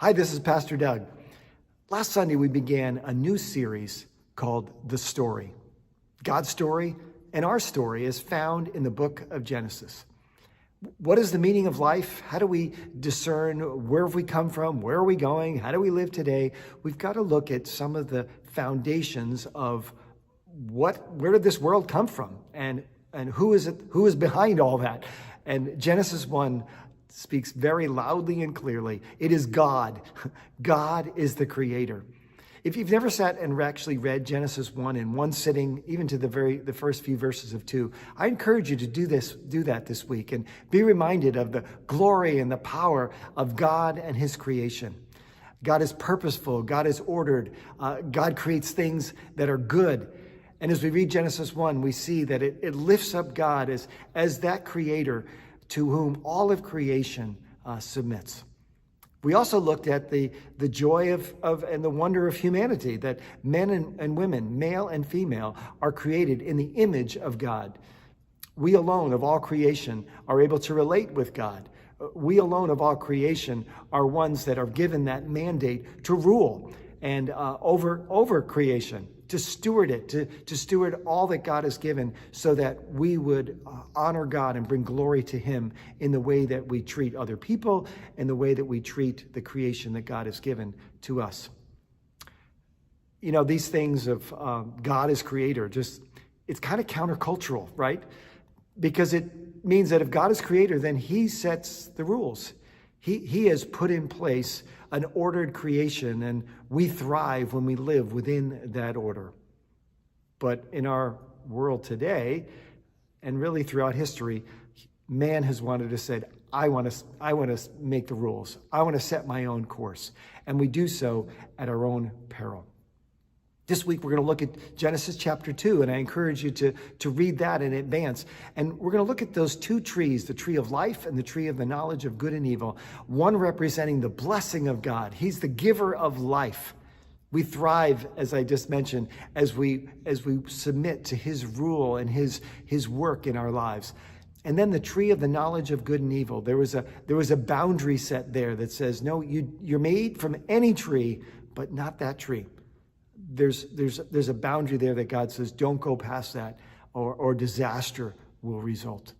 Hi, this is Pastor Doug. Last Sunday, we began a new series called The Story. God's story and our story is found in the book of Genesis. What is the meaning of life? How do we discern where have we come from? Where are we going? How do we live today? We've got to look at some of the foundations of where did this world come from? And who is behind all that? And Genesis 1 speaks very loudly and clearly. It is God. God is the creator. If you've never sat and actually read Genesis 1 in one sitting, even to the first few verses of 2, I encourage you to do that this week and be reminded of the glory and the power of God and his creation. God is purposeful. God is ordered. God creates things that are good. And as we read Genesis 1, we see that it lifts up God as that creator to whom all of creation submits. We also looked at the joy of and the wonder of humanity, that men and women, male and female, are created in the image of God. We alone of all creation are able to relate with God. We alone of all creation are ones that are given that mandate to rule and over creation, to steward it, to steward all that God has given so that we would honor God and bring glory to him in the way that we treat other people and the way that we treat the creation that God has given to us. You know, these things of God as creator, it's kind of countercultural, right? Because it means that if God is creator, then he sets the rules. He has put in place an ordered creation, and we thrive when we live within that order. But in our world today, and really throughout history, man has wanted to say, I want to make the rules. I want to set my own course. And we do so at our own peril. This week, we're going to look at Genesis chapter 2, and I encourage you to read that in advance. And we're going to look at those two trees, the tree of life and the tree of the knowledge of good and evil, one representing the blessing of God. He's the giver of life. We thrive, as I just mentioned, as we submit to his rule and his work in our lives. And then the tree of the knowledge of good and evil. There was a boundary set there that says, no, you're made from any tree, but not that tree. There's a boundary there that God says, don't go past that, or disaster will result.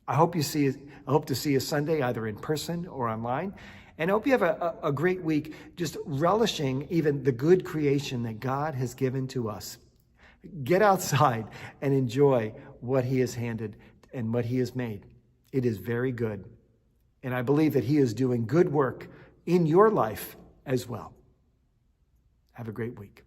I hope to see you Sunday, either in person or online. And I hope you have a great week, just relishing even the good creation that God has given to us. Get outside and enjoy what he has handed and what he has made. It is very good. And I believe that he is doing good work in your life as well. Have a great week.